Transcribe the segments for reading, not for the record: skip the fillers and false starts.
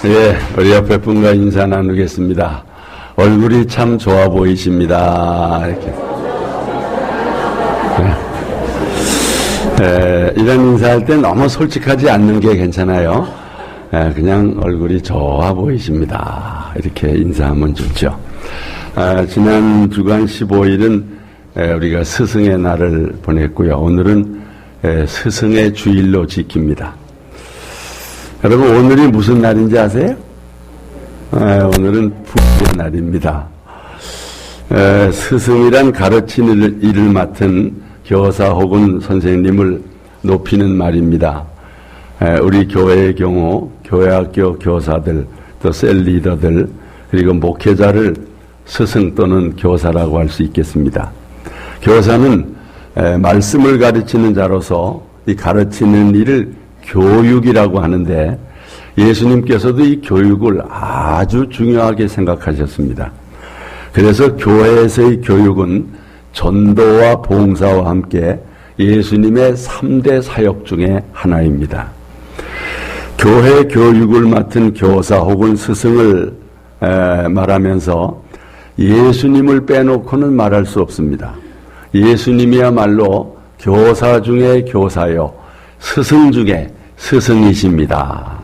예, 우리 옆에 분과 인사 나누겠습니다. 얼굴이 참 좋아 보이십니다. 이렇게. 이런 인사할 때 너무 솔직하지 않는 게 괜찮아요. 그냥 얼굴이 좋아 보이십니다. 이렇게 인사하면 좋죠. 지난 주간 15일은 우리가 스승의 날을 보냈고요. 오늘은 스승의 주일로 지킵니다. 여러분, 오늘이 무슨 날인지 아세요? 오늘은 부의 날입니다. 스승이란 가르치는 일을 맡은 교사 혹은 선생님을 높이는 말입니다. 우리 교회의 경우 교회학교 교사들, 또 셀리더들, 그리고 목회자를 스승 또는 교사라고 할 수 있겠습니다. 교사는 말씀을 가르치는 자로서 이 가르치는 일을 교육이라고 하는데, 예수님께서도 이 교육을 아주 중요하게 생각하셨습니다. 그래서 교회에서의 교육은 전도와 봉사와 함께 예수님의 3대 사역 중에 하나입니다. 교회 교육을 맡은 교사 혹은 스승을 말하면서 예수님을 빼놓고는 말할 수 없습니다. 예수님이야말로 교사 중에 교사요, 스승 중에 스승이십니다.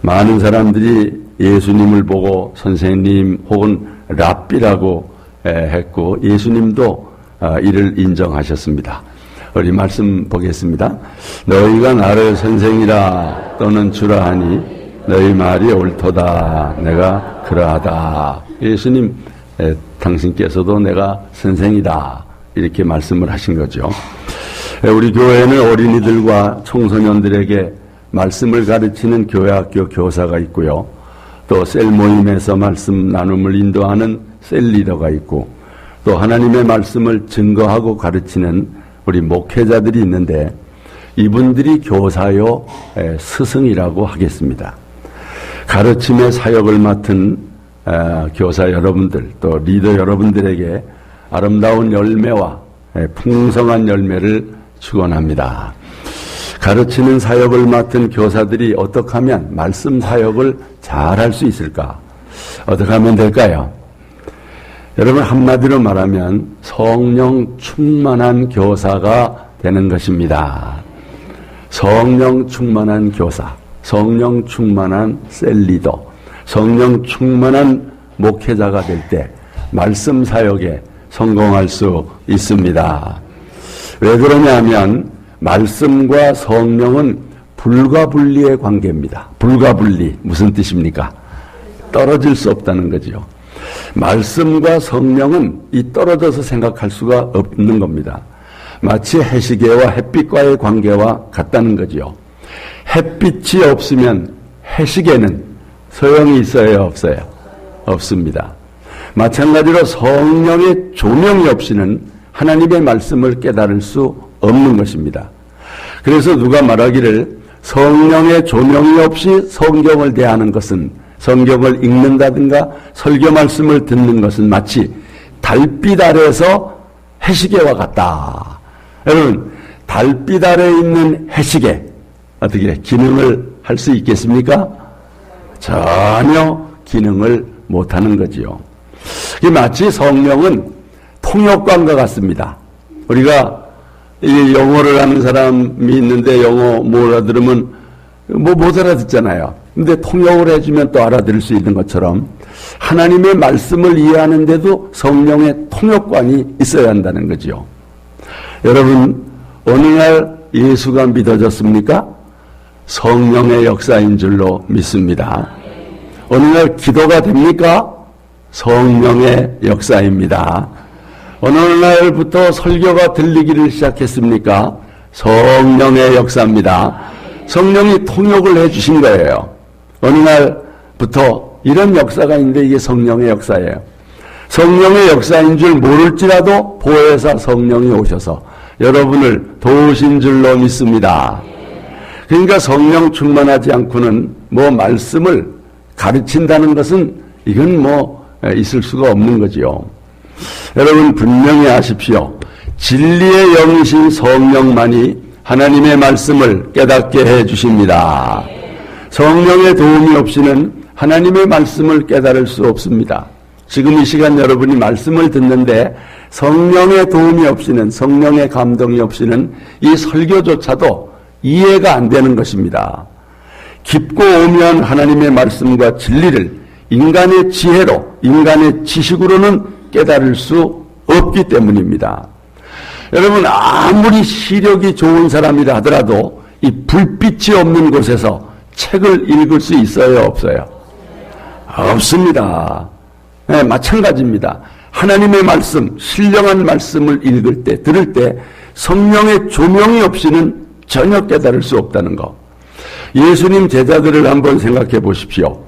많은 사람들이 예수님을 보고 선생님 혹은 랍비라고 했고, 예수님도 이를 인정하셨습니다. 우리 말씀 보겠습니다. 너희가 나를 선생이라 또는 주라 하니 너희 말이 옳도다. 내가 그러하다. 예수님, 당신께서도 내가 선생이다. 이렇게 말씀을 하신 거죠. 우리 교회는 어린이들과 청소년들에게 말씀을 가르치는 교회학교 교사가 있고요. 또 셀 모임에서 말씀 나눔을 인도하는 셀 리더가 있고, 또 하나님의 말씀을 증거하고 가르치는 우리 목회자들이 있는데, 이분들이 교사요 스승이라고 하겠습니다. 가르침의 사역을 맡은 교사 여러분들, 또 리더 여러분들에게 아름다운 열매와 풍성한 열매를 축원합니다. 가르치는 사역을 맡은 교사들이 어떻게 하면 말씀 사역을 잘할 수 있을까? 어떻게 하면 될까요? 여러분, 한마디로 말하면 성령 충만한 교사가 되는 것입니다. 성령 충만한 교사, 성령 충만한 셀리더, 성령 충만한 목회자가 될 때 말씀 사역에 성공할 수 있습니다. 왜 그러냐 하면 말씀과 성령은 불가분리의 관계입니다. 불가분리, 무슨 뜻입니까? 떨어질 수 없다는 거죠. 말씀과 성령은 이 떨어져서 생각할 수가 없는 겁니다. 마치 해시계와 햇빛과의 관계와 같다는 거죠. 햇빛이 없으면 해시계는 소용이 있어요, 없어요? 없습니다. 마찬가지로 성령의 조명이 없이는 하나님의 말씀을 깨달을 수 없는 것입니다. 그래서 누가 말하기를 성령의 조명이 없이 성경을 대하는 것은, 성경을 읽는다든가 설교 말씀을 듣는 것은 마치 달빛 아래에서 해시계와 같다. 여러분, 달빛 아래에 있는 해시계 어떻게 기능을 할 수 있겠습니까? 전혀 기능을 못하는 거지요. 마치 성령은 통역관과 같습니다. 우리가 이 영어를 하는 사람이 있는데 영어 못 알아들으면 못 알아듣잖아요. 근데 통역을 해주면 또 알아들을 수 있는 것처럼 하나님의 말씀을 이해하는데도 성령의 통역관이 있어야 한다는 거죠. 여러분, 어느 날 예수가 믿어졌습니까? 성령의 역사인 줄로 믿습니다. 어느 날 기도가 됩니까? 성령의 역사입니다. 어느 날부터 설교가 들리기를 시작했습니까? 성령의 역사입니다. 성령이 통역을 해주신 거예요. 어느 날부터 이런 역사가 있는데 이게 성령의 역사예요. 성령의 역사인 줄 모를지라도 보혜사 성령이 오셔서 여러분을 도우신 줄로 믿습니다. 그러니까 성령 충만하지 않고는 말씀을 가르친다는 것은 이건 있을 수가 없는 거지요. 여러분, 분명히 아십시오. 진리의 영이신 성령만이 하나님의 말씀을 깨닫게 해 주십니다. 성령의 도움이 없이는 하나님의 말씀을 깨달을 수 없습니다. 지금 이 시간 여러분이 말씀을 듣는데 성령의 도움이 없이는, 성령의 감동이 없이는 이 설교조차도 이해가 안 되는 것입니다. 깊고 오묘한 하나님의 말씀과 진리를 인간의 지혜로, 인간의 지식으로는 깨달을 수 없기 때문입니다. 여러분, 아무리 시력이 좋은 사람이라 하더라도 이 불빛이 없는 곳에서 책을 읽을 수 있어요, 없어요? 없습니다. 네, 마찬가지입니다. 하나님의 말씀, 신령한 말씀을 읽을 때, 들을 때 성령의 조명이 없이는 전혀 깨달을 수 없다는 것. 예수님 제자들을 한번 생각해 보십시오.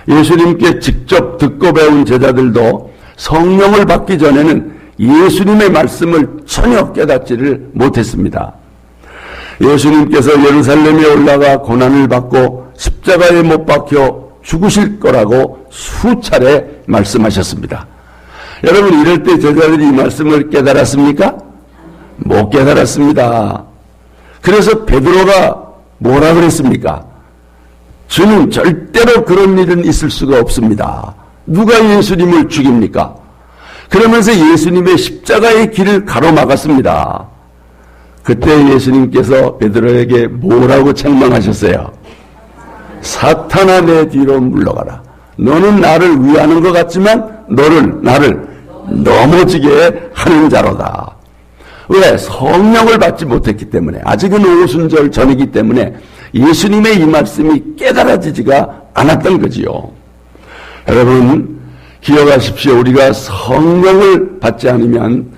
예수님께 직접 듣고 배운 제자들도 성령을 받기 전에는 예수님의 말씀을 전혀 깨닫지를 못했습니다. 예수님께서 예루살렘에 올라가 고난을 받고 십자가에 못 박혀 죽으실 거라고 수차례 말씀하셨습니다. 여러분, 이럴 때 제자들이 이 말씀을 깨달았습니까? 못 깨달았습니다. 그래서 베드로가 뭐라 그랬습니까? 주는 절대로 그런 일은 있을 수가 없습니다. 누가 예수님을 죽입니까? 그러면서 예수님의 십자가의 길을 가로막았습니다. 그때 예수님께서 베드로에게 뭐라고 책망하셨어요? 사탄아, 내 뒤로 물러가라. 너는 나를 위하는 것 같지만 나를 넘어지게 하는 자로다. 왜? 성령을 받지 못했기 때문에, 아직은 오순절 전이기 때문에 예수님의 이 말씀이 깨달아지지가 않았던 거지요. 여러분, 기억하십시오. 우리가 성령을 받지 않으면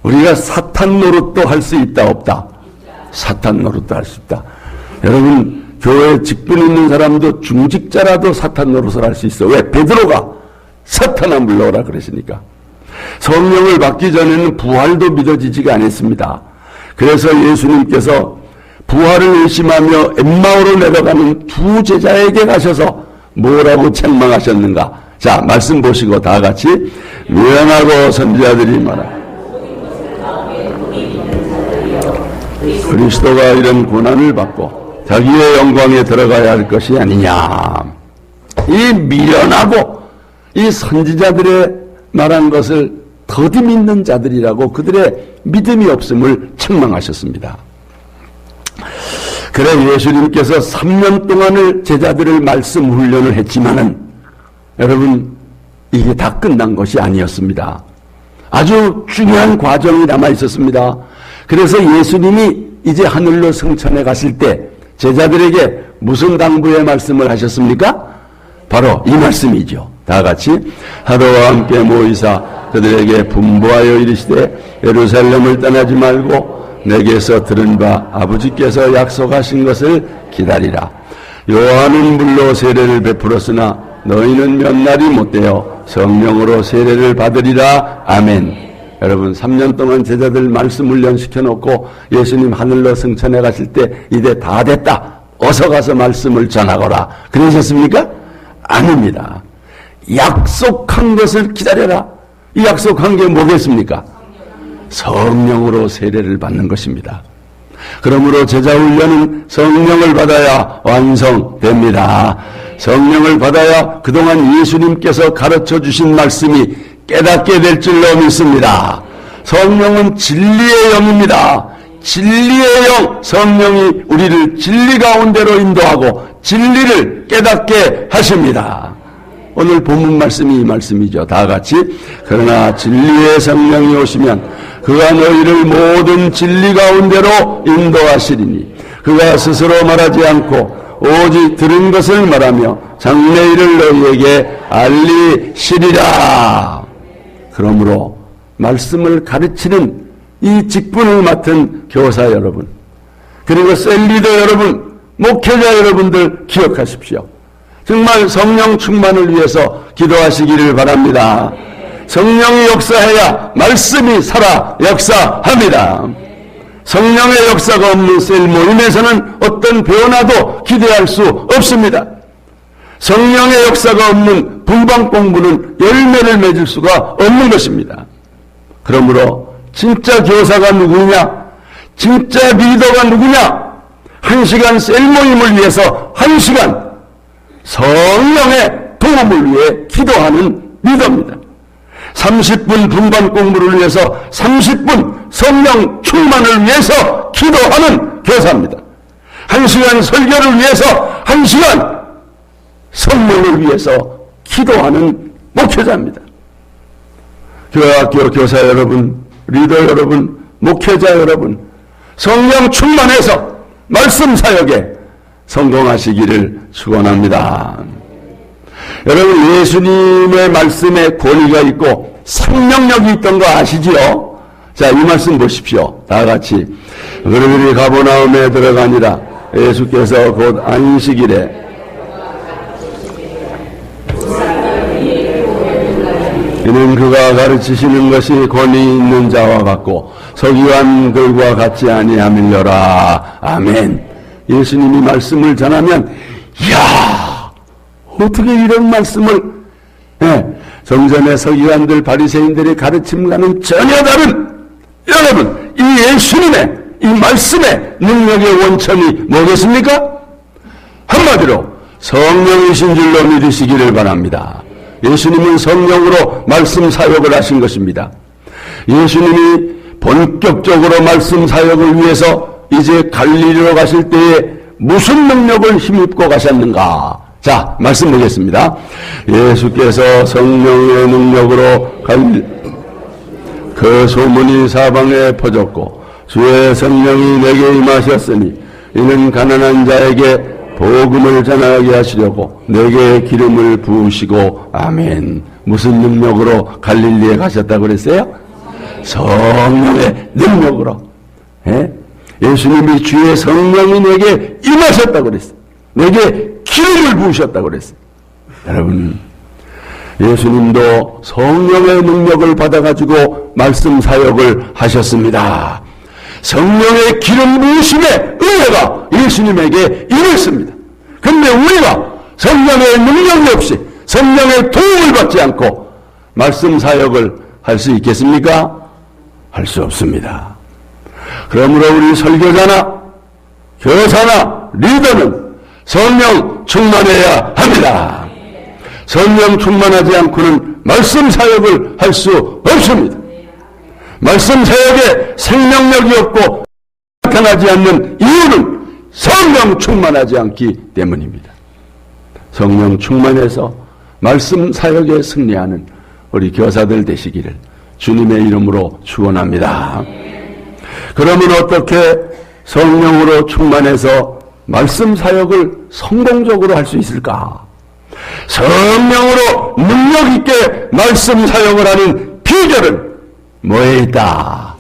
우리가 사탄 노릇도 할 수 있다, 없다? 사탄 노릇도 할 수 있다. 여러분, 교회에 직분 있는 사람도 중직자라도 사탄 노릇을 할 수 있어. 왜? 베드로가 사탄아 물러오라 그러시니까. 성령을 받기 전에는 부활도 믿어지지가 않았습니다. 그래서 예수님께서 부활을 의심하며 엠마오로 내려가는 두 제자에게 가셔서 뭐라고 책망하셨는가? 자, 말씀 보시고 다 같이 미련하고 선지자들이 말하 그리스도가 이런 고난을 받고 자기의 영광에 들어가야 할 것이 아니냐. 이 미련하고 이 선지자들의 말한 것을 더디 믿는 자들이라고 그들의 믿음이 없음을 책망하셨습니다. 그래 예수님께서 3년 동안을 제자들을 말씀 훈련을 했지만은 여러분, 이게 다 끝난 것이 아니었습니다. 아주 중요한 과정이 남아 있었습니다. 그래서 예수님이 이제 하늘로 승천해 가실 때 제자들에게 무슨 당부의 말씀을 하셨습니까? 바로 이 말씀이죠. 다 같이 하도와 함께 모이사 그들에게 분부하여 이르시되 예루살렘을 떠나지 말고 내게서 들은 바 아버지께서 약속하신 것을 기다리라. 요한은 물로 세례를 베풀었으나 너희는 몇 날이 못되어 성령으로 세례를 받으리라. 아멘. 여러분, 3년 동안 제자들 말씀 훈련시켜 놓고 예수님 하늘로 승천해 가실 때 이제 다 됐다, 어서 가서 말씀을 전하거라 그러셨습니까? 아닙니다. 약속한 것을 기다려라. 이 약속한 게 뭐겠습니까? 성령으로 세례를 받는 것입니다. 그러므로 제자 훈련은 성령을 받아야 완성됩니다. 성령을 받아야 그동안 예수님께서 가르쳐 주신 말씀이 깨닫게 될 줄로 믿습니다. 성령은 진리의 영입니다. 진리의 영, 성령이 우리를 진리 가운데로 인도하고 진리를 깨닫게 하십니다. 오늘 본문 말씀이 이 말씀이죠. 다 같이 그러나 진리의 성령이 오시면 그가 너희를 모든 진리 가운데로 인도하시리니 그가 스스로 말하지 않고 오직 들은 것을 말하며 장래 일을 너희에게 알리시리라. 그러므로 말씀을 가르치는 이 직분을 맡은 교사 여러분, 그리고 셀리더 여러분, 목회자 여러분들 기억하십시오. 정말 성령 충만을 위해서 기도하시기를 바랍니다. 성령이 역사해야 말씀이 살아 역사합니다. 성령의 역사가 없는 셀 모임에서는 어떤 변화도 기대할 수 없습니다. 성령의 역사가 없는 분방 공부는 열매를 맺을 수가 없는 것입니다. 그러므로 진짜 교사가 누구냐? 진짜 리더가 누구냐? 1시간 셀 모임을 위해서 1시간 성령의 도움을 위해 기도하는 리더입니다. 30분 분반 공부를 위해서 30분 성령 충만을 위해서 기도하는 교사입니다. 1시간 설교를 위해서 1시간 성령을 위해서 기도하는 목회자입니다. 교회학교 교사 여러분, 리더 여러분, 목회자 여러분, 성령 충만해서 말씀 사역에 성공하시기를 축원합니다. 여러분, 예수님의 말씀에 권위가 있고 생명력이 있던 거 아시지요? 자, 이 말씀 보십시오. 다 같이. 그들이 가버나움에 들어가니라. 예수께서 곧 안식일에 이는 그가 가르치시는 것이 권위 있는 자와 같고 서기관들과 같지 아니함이려라. 아멘. 예수님이 말씀을 전하면 이야, 어떻게 이런 말씀을, 정전의 서기관들 바리새인들의 가르침과는 전혀 다른, 여러분, 이 예수님의 이 말씀의 능력의 원천이 뭐겠습니까? 한마디로 성령이신 줄로 믿으시기를 바랍니다. 예수님은 성령으로 말씀 사역을 하신 것입니다. 예수님이 본격적으로 말씀 사역을 위해서 이제 갈릴리로 가실 때에 무슨 능력을 힘입고 가셨는가? 자, 말씀 보겠습니다. 예수께서 성령의 능력으로 그 소문이 사방에 퍼졌고 주의 성령이 내게 임하셨으니 이는 가난한 자에게 복음을 전하게 하시려고 내게 기름을 부으시고. 아멘. 무슨 능력으로 갈릴리에 가셨다고 그랬어요? 성령의 능력으로. 예수님이 주의 성령이 내게 임하셨다고 그랬어요. 내게 기름을 부으셨다고 그랬어요. 여러분, 예수님도 성령의 능력을 받아가지고 말씀 사역을 하셨습니다. 성령의 기름 부으심의 은혜가 예수님에게 임했습니다. 그런데 우리가 성령의 능력이 없이 성령의 도움을 받지 않고 말씀 사역을 할 수 있겠습니까? 할 수 없습니다. 그러므로 우리 설교자나 교사나 리더는 성령 충만해야 합니다. 성령 충만하지 않고는 말씀 사역을 할 수 없습니다. 말씀 사역에 생명력이 없고 나타나지 않는 이유는 성령 충만하지 않기 때문입니다. 성령 충만해서 말씀 사역에 승리하는 우리 교사들 되시기를 주님의 이름으로 축원합니다. 그러면 어떻게 성령으로 충만해서 말씀 사역을 성공적으로 할 수 있을까? 성령으로 능력 있게 말씀 사역을 하는 비결은 뭐에 있다?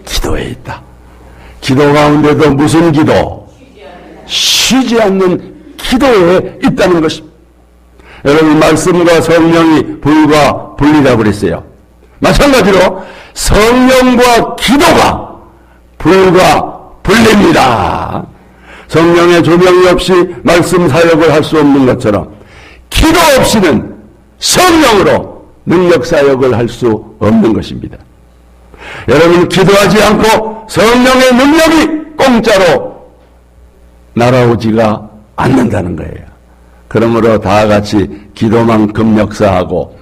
기도에 있다. 기도 가운데도 무슨 기도? 쉬지 않는 기도에 있다는 것입니다. 여러분, 말씀과 성령이 불과 분리라고 그랬어요. 마찬가지로 성령과 기도가 불과 분리입니다. 성령의 조명이 없이 말씀 사역을 할 수 없는 것처럼 기도 없이는 성령으로 능력 사역을 할 수 없는 것입니다. 여러분, 기도하지 않고 성령의 능력이 공짜로 날아오지가 않는다는 거예요. 그러므로 다 같이 기도만큼 역사하고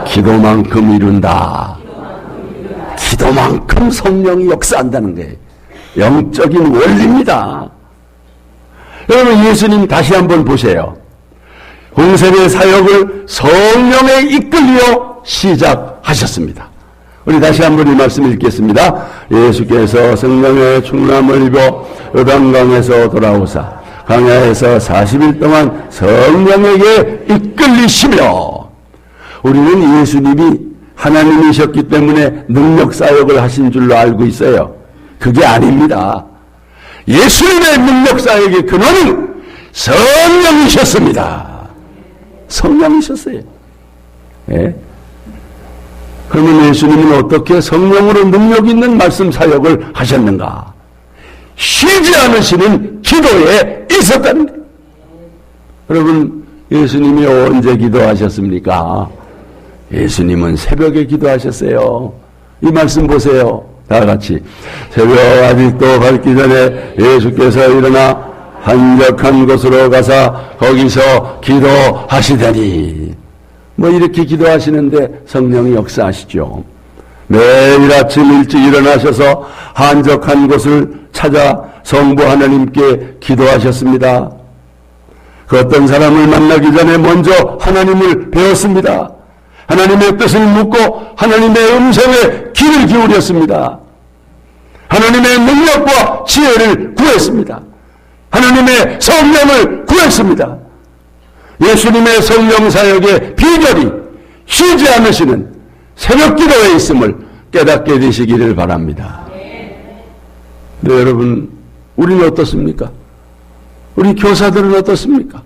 기도만큼 이룬다. 기도만큼 성령이 역사한다는 거예요. 영적인 원리입니다. 여러분, 예수님 다시 한번 보세요. 공생의 사역을 성령에 이끌려 시작하셨습니다. 우리 다시 한번 이 말씀 읽겠습니다. 예수께서 성령의 충만함을 입어 요단강에서 돌아오사 광야에서 40일 동안 성령에게 이끌리시며. 우리는 예수님이 하나님이셨기 때문에 능력 사역을 하신 줄로 알고 있어요. 그게 아닙니다. 예수님의 능력 사역의 근원은 성령이셨습니다. 성령이셨어요. 예? 그러면 예수님은 어떻게 성령으로 능력 있는 말씀 사역을 하셨는가? 쉬지 않으시는 기도에 있었다는 거예요. 여러분, 예수님이 언제 기도하셨습니까? 예수님은 새벽에 기도하셨어요. 이 말씀 보세요. 다 같이. 새벽 아직도 밝기 전에 예수께서 일어나 한적한 곳으로 가서 거기서 기도하시더니 뭐 이렇게 기도하시는데 성령이 역사하시죠. 매일 아침 일찍 일어나셔서 한적한 곳을 찾아 성부 하나님께 기도하셨습니다. 그 어떤 사람을 만나기 전에 먼저 하나님을 배웠습니다. 하나님의 뜻을 묻고 하나님의 음성에 귀를 기울였습니다. 하나님의 능력과 지혜를 구했습니다. 하나님의 성령을 구했습니다. 예수님의 성령 사역의 비결이 쉬지 않으시는 새벽 기도에 있음을 깨닫게 되시기를 바랍니다. 네, 여러분, 우리는 어떻습니까? 우리 교사들은 어떻습니까?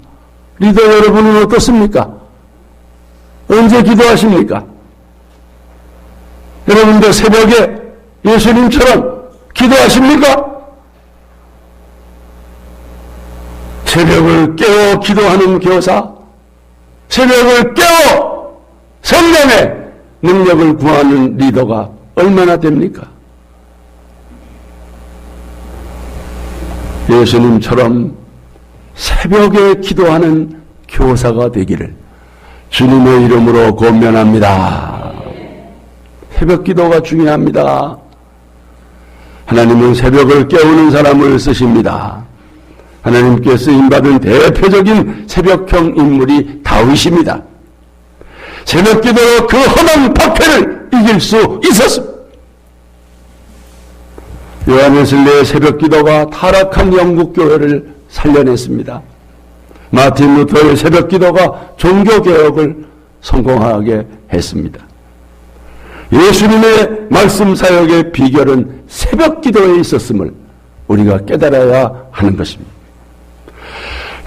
리더 여러분은 어떻습니까? 언제 기도하십니까? 여러분들 새벽에 예수님처럼 기도하십니까? 새벽을 깨워 기도하는 교사, 새벽을 깨워 성령의 능력을 구하는 리더가 얼마나 됩니까? 예수님처럼 새벽에 기도하는 교사가 되기를 주님의 이름으로 권면합니다. 새벽 기도가 중요합니다. 하나님은 새벽을 깨우는 사람을 쓰십니다. 하나님께 쓰임받은 대표적인 새벽형 인물이 다윗입니다. 새벽 기도로 그 험한 박해를 이길 수 있었습니다. 요한웨슬리의 새벽 기도가 타락한 영국 교회를 살려냈습니다. 마틴 루터의 새벽 기도가 종교개혁을 성공하게 했습니다. 예수님의 말씀 사역의 비결은 새벽 기도에 있었음을 우리가 깨달아야 하는 것입니다.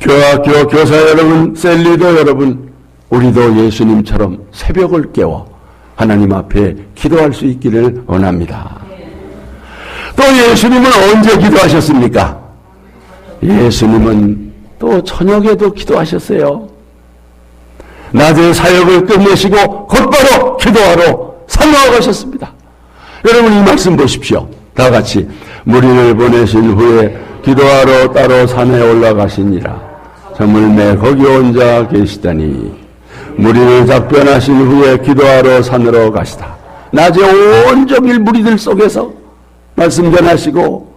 교학교 교사 여러분, 셀리더 여러분, 우리도 예수님처럼 새벽을 깨워 하나님 앞에 기도할 수 있기를 원합니다. 또 예수님은 언제 기도하셨습니까? 예수님은 또 저녁에도 기도하셨어요. 낮에 사역을 끝내시고 곧바로 기도하러 산으로 가셨습니다. 여러분 이 말씀 보십시오. 다 같이 무리를 보내신 후에 기도하러 따로 산에 올라가시니라. 저물매 거기 혼자 계시다니 무리를 작변하신 후에 기도하러 산으로 가시다. 낮에 온종일 무리들 속에서 말씀 전하시고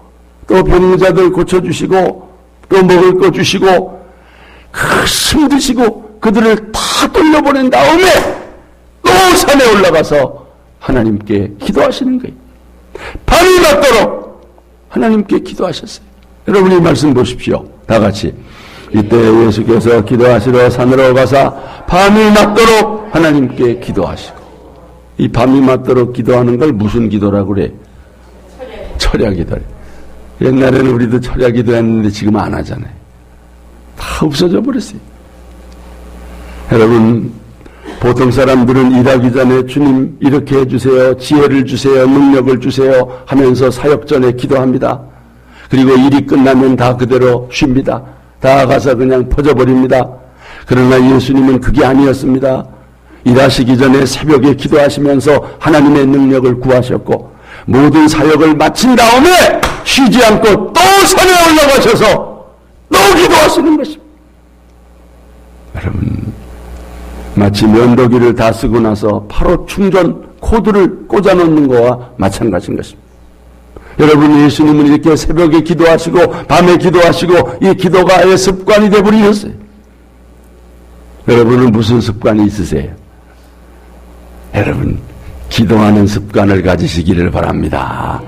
또 병자들 고쳐주시고 또 먹을 거 주시고 힘드시고 그들을 다 돌려보낸 다음에 또 산에 올라가서 하나님께 기도하시는 거예요. 밤이 맞도록 하나님께 기도하셨어요. 여러분 이 말씀 보십시오. 다 같이 이때 예수께서 기도하시러 산으로 가사 밤이 맞도록 하나님께 기도하시고, 이 밤이 맞도록 기도하는 걸 무슨 기도라고 그래? 철야 기도래. 옛날에는 우리도 철야 기도했는데 지금 안 하잖아요. 다 없어져 버렸어요. 여러분, 보통 사람들은 일하기 전에 주님 이렇게 해주세요, 지혜를 주세요, 능력을 주세요 하면서 사역 전에 기도합니다. 그리고 일이 끝나면 다 그대로 쉽니다. 다 가서 그냥 퍼져버립니다. 그러나 예수님은 그게 아니었습니다. 일하시기 전에 새벽에 기도하시면서 하나님의 능력을 구하셨고, 모든 사역을 마친 다음에 쉬지 않고 또 산에 올라가셔서 또 기도하시는 것입니다. 여러분, 마치 면도기를 다 쓰고 나서 바로 충전 코드를 꽂아놓는 거와 마찬가지인 것입니다. 여러분, 예수님은 이렇게 새벽에 기도하시고 밤에 기도하시고 이 기도가 아예 습관이 되어버리셨어요. 여러분은 무슨 습관이 있으세요? 여러분, 기도하는 습관을 가지시기를 바랍니다.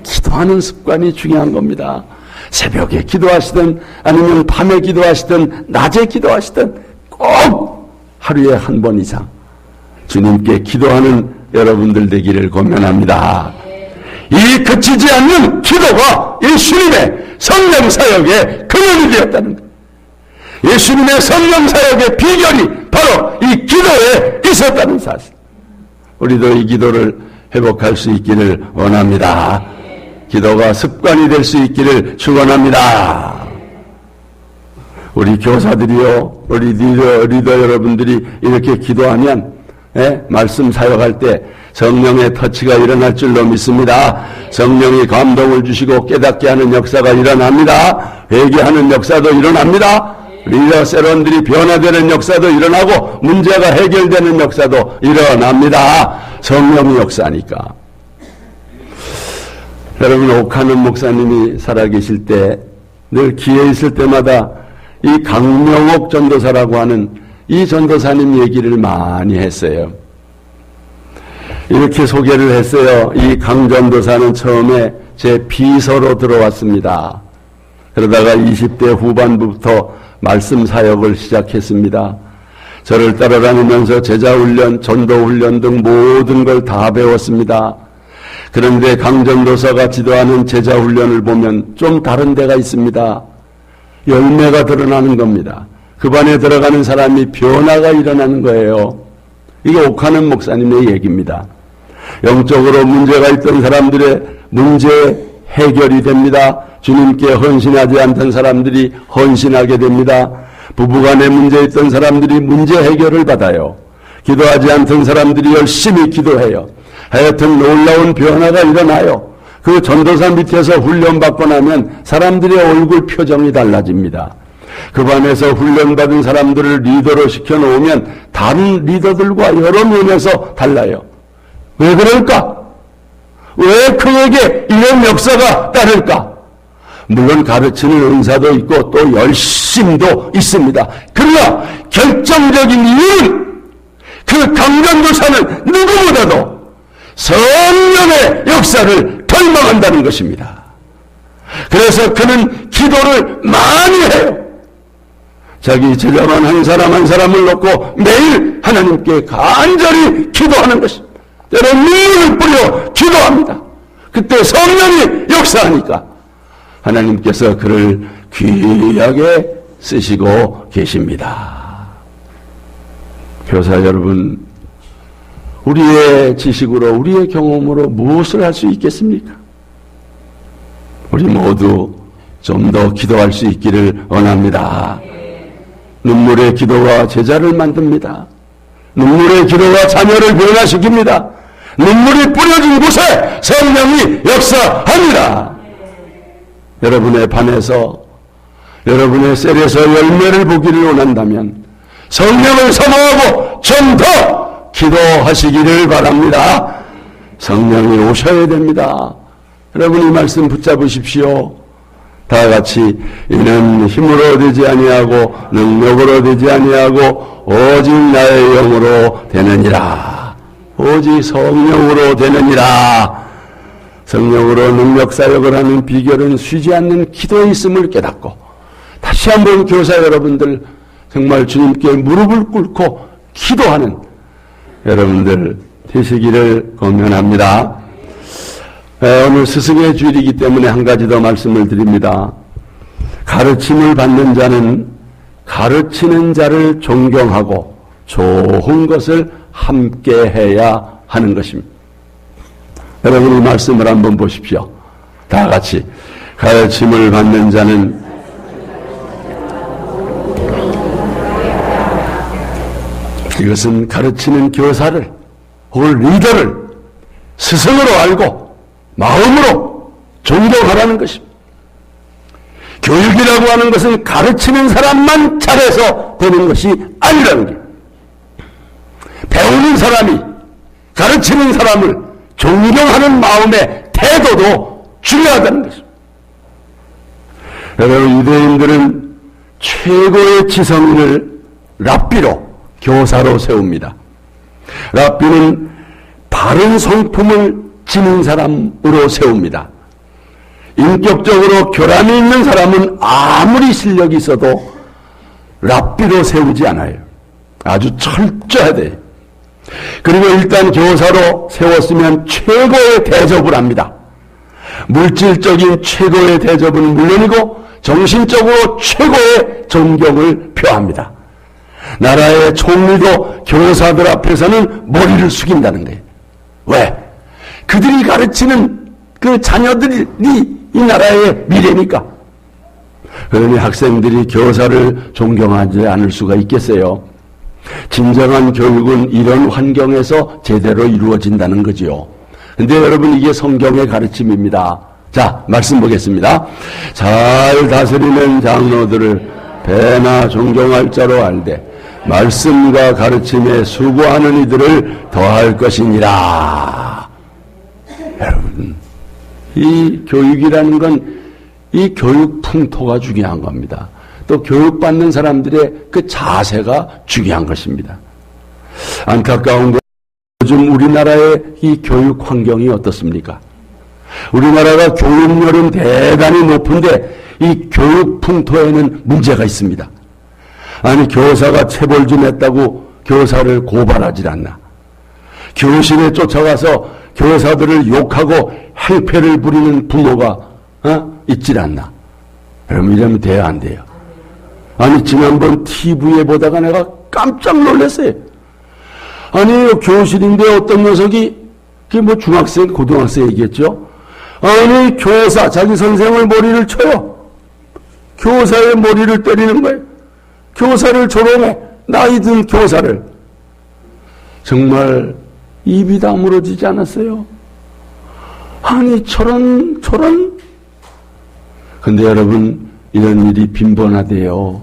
기도하는 습관이 중요한 겁니다. 새벽에 기도하시든 아니면 밤에 기도하시든 낮에 기도하시든 꼭 하루에 한 번 이상 주님께 기도하는 여러분들 되기를 권면합니다. 이 그치지 않는 기도가 예수님의 성령 사역의 근원이 되었다는 것. 예수님의 성령 사역의 비결이 바로 이 기도에 있었다는 사실. 우리도 이 기도를 회복할 수 있기를 원합니다. 기도가 습관이 될 수 있기를 축원합니다. 우리 교사들이요, 우리 리더 여러분들이 이렇게 기도하면, 말씀 사역할 때 성령의 터치가 일어날 줄로 믿습니다. 성령이 감동을 주시고 깨닫게 하는 역사가 일어납니다. 회개하는 역사도 일어납니다. 리더 세론들이 변화되는 역사도 일어나고 문제가 해결되는 역사도 일어납니다. 성령의 역사니까. 여러분, 옥하는 목사님이 살아계실 때 늘 기회 있을 때마다 이 강명옥 전도사라고 하는 이 전도사님 얘기를 많이 했어요. 이렇게 소개를 했어요. 이 강 전도사는 처음에 제 비서로 들어왔습니다. 그러다가 20대 후반부터 말씀 사역을 시작했습니다. 저를 따라다니면서 제자훈련, 전도훈련 등 모든 걸 다 배웠습니다. 그런데 강 전도사가 지도하는 제자훈련을 보면 좀 다른 데가 있습니다. 열매가 드러나는 겁니다. 그 반에 들어가는 사람이 변화가 일어나는 거예요. 이게 옥하는 목사님의 얘기입니다. 영적으로 문제가 있던 사람들의 문제 해결이 됩니다. 주님께 헌신하지 않던 사람들이 헌신하게 됩니다. 부부간에 문제 있던 사람들이 문제 해결을 받아요. 기도하지 않던 사람들이 열심히 기도해요. 하여튼 놀라운 변화가 일어나요. 그 전도사 밑에서 훈련받고 나면 사람들의 얼굴 표정이 달라집니다. 그 반에서 훈련받은 사람들을 리더로 시켜놓으면 다른 리더들과 여러 면에서 달라요. 왜 그럴까? 왜 그에게 이런 역사가 따를까? 물론 가르치는 은사도 있고 또 열심도 있습니다. 그러나 결정적인 이유는 그 강전도사는 누구보다도 성령의 역사를 덜망한다는 것입니다. 그래서 그는 기도를 많이 해요. 자기 제자만 한 사람 한 사람을 놓고 매일 하나님께 간절히 기도하는 것입니다. 때로 눈물을 뿌려 기도합니다. 그때 성령이 역사하니까 하나님께서 그를 귀하게 쓰시고 계십니다. 교사 여러분, 우리의 지식으로 우리의 경험으로 무엇을 할 수 있겠습니까? 우리 모두 좀 더 기도할 수 있기를 원합니다. 눈물의 기도가 제자를 만듭니다. 눈물의 기도가 자녀를 변화시킵니다. 눈물이 뿌려진 곳에 성령이 역사합니다. 여러분의 반에서, 여러분의 셀에서 열매를 보기를 원한다면 성령을 사모하고 좀 더 기도하시기를 바랍니다. 성령이 오셔야 됩니다. 여러분, 이 말씀 붙잡으십시오. 다 같이 이는 힘으로 되지 아니하고 능력으로 되지 아니하고 오직 나의 영으로 되느니라. 오직 성령으로 되느니라. 성령으로 능력 사역을 하는 비결은 쉬지 않는 기도에 있음을 깨닫고, 다시 한번 교사 여러분들 정말 주님께 무릎을 꿇고 기도하는 여러분들 되시기를 권면합니다. 오늘 스승의 주일이기 때문에 한 가지 더 말씀을 드립니다. 가르침을 받는 자는 가르치는 자를 존경하고 좋은 것을 함께 해야 하는 것입니다. 여러분, 이 말씀을 한번 보십시오. 다 같이. 가르침을 받는 자는 이것은 가르치는 교사를 혹은 리더를 스승으로 알고 마음으로 존경하라는 것입니다. 교육이라고 하는 것은 가르치는 사람만 잘해서 되는 것이 아니라는 거예요. 배우는 사람이 가르치는 사람을 존경하는 마음의 태도도 중요하다는 것입니다. 여러분, 유대인들은 최고의 지성인을 랍비로, 교사로 세웁니다. 랍비는 바른 성품을 지닌 사람으로 세웁니다. 인격적으로 교란이 있는 사람은 아무리 실력이 있어도 랍비로 세우지 않아요. 아주 철저해야 돼요. 그리고 일단 교사로 세웠으면 최고의 대접을 합니다. 물질적인 최고의 대접은 물론이고 정신적으로 최고의 존경을 표합니다. 나라의 총리도 교사들 앞에서는 머리를 숙인다는 거예요. 왜? 그들이 가르치는 그 자녀들이 이 나라의 미래니까. 그러니 학생들이 교사를 존경하지 않을 수가 있겠어요. 진정한 교육은 이런 환경에서 제대로 이루어진다는 거지요. 근데 여러분, 이게 성경의 가르침입니다. 자, 말씀 보겠습니다. 잘 다스리는 장로들을 배나 존경할 자로 알되 말씀과 가르침에 수고하는 이들을 더할 것이니라. 여러분, 이 교육이라는 건 이 교육 풍토가 중요한 겁니다. 또 교육받는 사람들의 그 자세가 중요한 것입니다. 안타까운 건 요즘 우리나라의 이 교육 환경이 어떻습니까? 우리나라가 교육열은 대단히 높은데 이 교육 풍토에는 문제가 있습니다. 아니, 교사가 체벌 좀 했다고 교사를 고발하질 않나. 교실에 쫓아가서 교사들을 욕하고 행패를 부리는 부모가 있질 않나. 여러분, 이러면 돼야 안 돼요. 아니, 지난번 TV에 보다가 내가 깜짝 놀랐어요. 아니, 교실인데 어떤 녀석이, 그게 뭐 중학생, 고등학생이겠죠? 아니, 교사, 자기 선생을 머리를 쳐요. 교사의 머리를 때리는 거예요. 교사를 조롱해. 나이 든 교사를. 정말 입이 다물어지지 않았어요. 아니, 저런. 근데 여러분, 이런 일이 빈번하대요.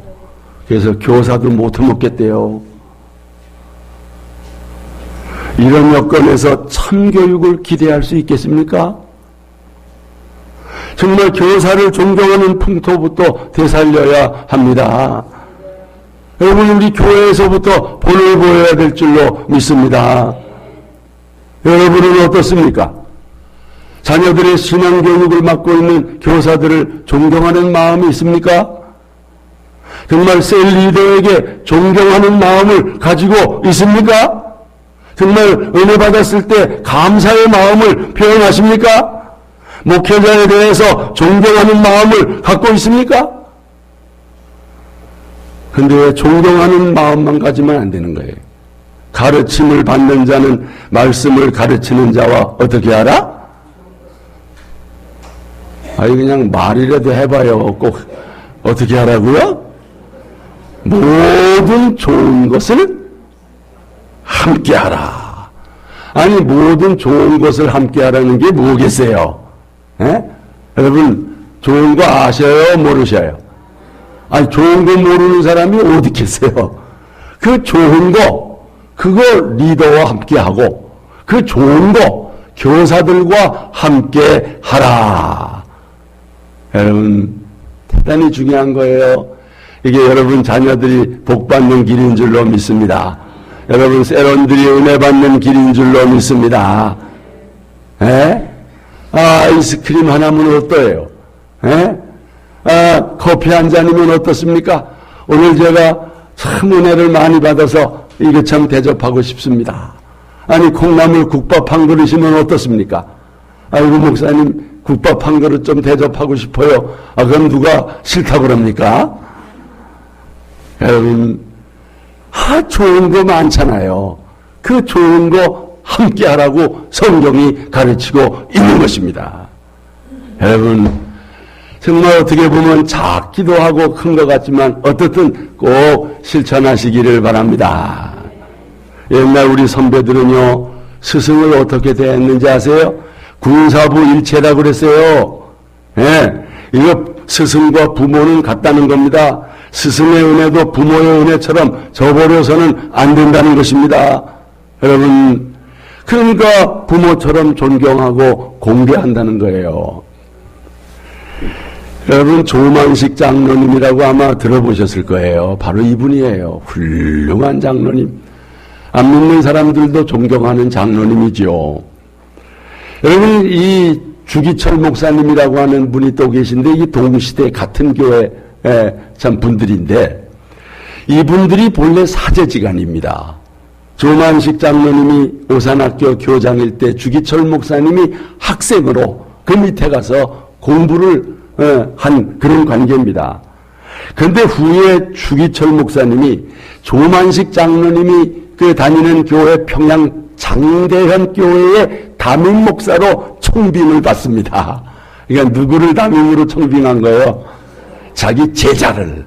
그래서 교사도 못 해먹겠대요. 이런 여건에서 참교육을 기대할 수 있겠습니까? 정말 교사를 존경하는 풍토부터 되살려야 합니다. 여러분, 우리 교회에서부터 본을 보여야 될 줄로 믿습니다. 여러분은 어떻습니까? 자녀들의 신앙교육을 맡고 있는 교사들을 존경하는 마음이 있습니까? 정말 셀 리더에게 존경하는 마음을 가지고 있습니까? 정말 은혜 받았을 때 감사의 마음을 표현하십니까? 목회자에 대해서 존경하는 마음을 갖고 있습니까? 근데 왜 존경하는 마음만 가지면 안 되는 거예요? 가르침을 받는 자는 말씀을 가르치는 자와 어떻게 하라? 아니, 그냥 말이라도 해봐요. 꼭 어떻게 하라고요? 모든 좋은 것을 함께 하라. 아니, 모든 좋은 것을 함께 하라는 게 뭐겠어요? 예? 여러분, 좋은 거 아셔요? 모르셔요? 아니, 좋은 거 모르는 사람이 어디 있겠어요? 그 좋은 거, 그거 리더와 함께 하고, 그 좋은 거, 교사들과 함께 하라. 여러분, 대단히 중요한 거예요. 이게 여러분 자녀들이 복받는 길인 줄로 믿습니다. 여러분 세론들이 은혜 받는 길인 줄로 믿습니다. 에? 아이스크림 하나면 어때요? 에? 커피 한 잔이면 어떻습니까? 오늘 제가 참 은혜를 많이 받아서 이거 참 대접하고 싶습니다. 아니, 콩나물 국밥 한 그릇이면 어떻습니까? 아이고, 목사님, 국밥 한 그릇 좀 대접하고 싶어요. 그럼 누가 싫다고 그럽니까? 여러분, 좋은 거 많잖아요. 그 좋은 거 함께 하라고 성경이 가르치고 있는 것입니다. 여러분, 정말 어떻게 보면 작기도 하고 큰 것 같지만 어떻든 꼭 실천하시기를 바랍니다. 옛날 우리 선배들은요, 스승을 어떻게 대했는지 아세요? 군사부 일체라고 그랬어요. 예, 이거 스승과 부모는 같다는 겁니다. 스승의 은혜도 부모의 은혜처럼 저버려서는 안 된다는 것입니다. 여러분, 그러니까 부모처럼 존경하고 공개한다는 거예요. 여러분, 조만식 장로님이라고 아마 들어보셨을 거예요. 바로 이분이에요. 훌륭한 장로님. 안 믿는 사람들도 존경하는 장로님이죠. 여러분, 이 주기철 목사님이라고 하는 분이 또 계신데, 이 동시대 같은 교회 참 분들인데, 이분들이 본래 사제지간입니다. 조만식 장로님이 오산학교 교장일 때 주기철 목사님이 학생으로 그 밑에 가서 공부를 한 그런 관계입니다. 그런데 후에 주기철 목사님이 조만식 장로님이 그 다니는 교회 평양 장대현 교회의 담임 목사로 청빙을 받습니다. 그러니까 누구를 담임으로 청빙한 거예요? 자기 제자를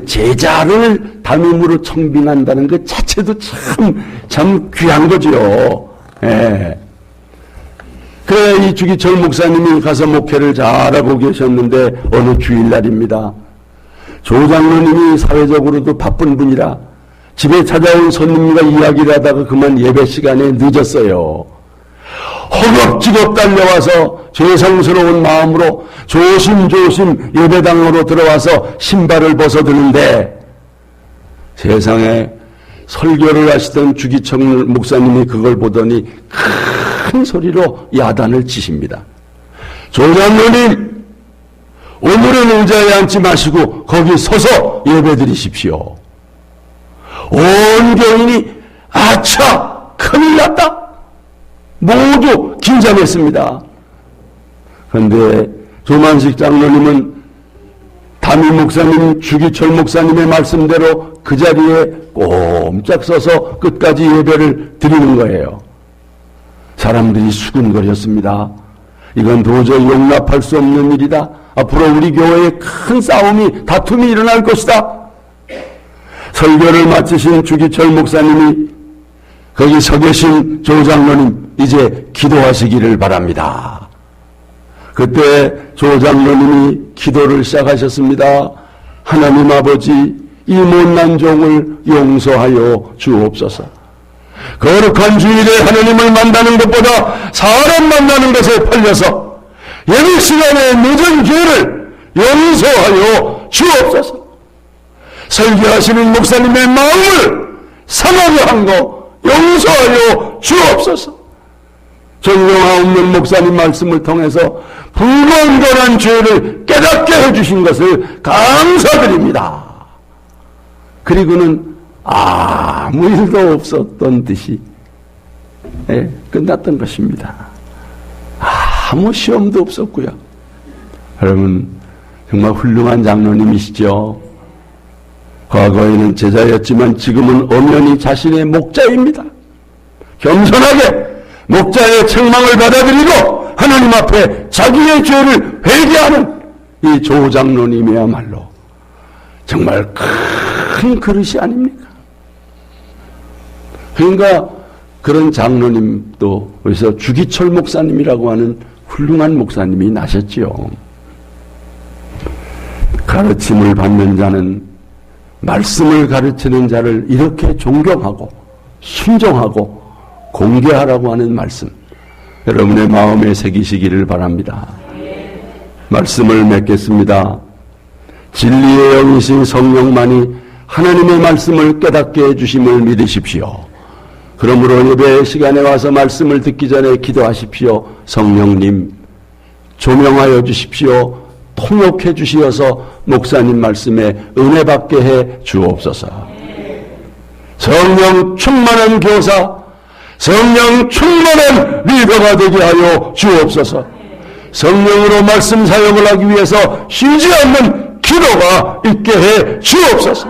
제자를 담임으로 청빙한다는 것 자체도 참 귀한 거죠. 예. 그래, 이 주기철 목사님이 가서 목회를 잘하고 계셨는데 어느 주일날입니다. 조 장로님이 사회적으로도 바쁜 분이라 집에 찾아온 손님과 이야기를 하다가 그만 예배 시간에 늦었어요. 허겁지겁 달려와서 죄송스러운 마음으로 조심조심 예배당으로 들어와서 신발을 벗어드는데 세상에 설교를 하시던 주기철 목사님이 그걸 보더니 큰 소리로 야단을 치십니다. 조 장로님, 오늘은 의자에 앉지 마시고 거기 서서 예배드리십시오. 온 교인이 아차, 큰일 났다, 모두 긴장했습니다. 그런데 조만식 장로님은 담임 목사님 주기철 목사님의 말씀대로 그 자리에 꼼짝 서서 끝까지 예배를 드리는 거예요. 사람들이 수근거렸습니다. 이건 도저히 용납할 수 없는 일이다. 앞으로 우리 교회에 큰 싸움이, 다툼이 일어날 것이다. 설교를 마치신 주기철 목사님이 거기 서 계신 조 장로님, 이제 기도하시기를 바랍니다. 그때 조 장로님이 기도를 시작하셨습니다. 하나님 아버지, 이 못난 종을 용서하여 주옵소서. 거룩한 주일에 하나님을 만나는 것보다 사람 만나는 것에 팔려서 예배 시간에 늦은 죄를 용서하여 주옵소서. 설교하시는 목사님의 마음을 상하게 한 거 용서하여 주옵소서. 존경하옵는 목사님 말씀을 통해서 불건전한 죄를 깨닫게 해주신 것을 감사드립니다. 그리고는 아무 일도 없었던 듯이 끝났던 것입니다. 아무 시험도 없었고요. 여러분, 정말 훌륭한 장로님이시죠. 과거에는 제자였지만 지금은 엄연히 자신의 목자입니다. 겸손하게 목자의 책망을 받아들이고 하나님 앞에 자기의 죄를 회개하는 이 조 장로님이야말로 정말 큰 그릇이 아닙니까? 그러니까 그런 장로님도 그래서 주기철 목사님이라고 하는 훌륭한 목사님이 나셨지요. 가르침을 받는 자는 말씀을 가르치는 자를 이렇게 존경하고 순종하고 공개하라고 하는 말씀, 여러분의 마음에 새기시기를 바랍니다. 말씀을 맺겠습니다. 진리의 영이신 성령만이 하나님의 말씀을 깨닫게 해주심을 믿으십시오. 그러므로 예배 시간에 와서 말씀을 듣기 전에 기도하십시오. 성령님, 조명하여 주십시오. 통역해 주시어서 목사님 말씀에 은혜 받게 해 주옵소서. 성령 충만한 교사, 성령 충만한 리더가 되게 하여 주옵소서. 성령으로 말씀 사역을 하기 위해서 쉬지 않는 기도가 있게 해 주옵소서.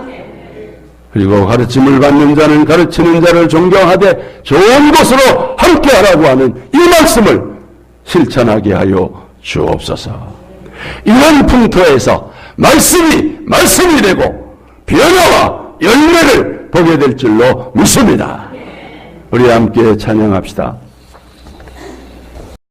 그리고 가르침을 받는 자는 가르치는 자를 존경하되 좋은 것으로 함께하라고 하는 이 말씀을 실천하게 하여 주옵소서. 이런 풍토에서 말씀이 되고 변화와 열매를 보게 될 줄로 믿습니다. 우리 함께 찬양합시다.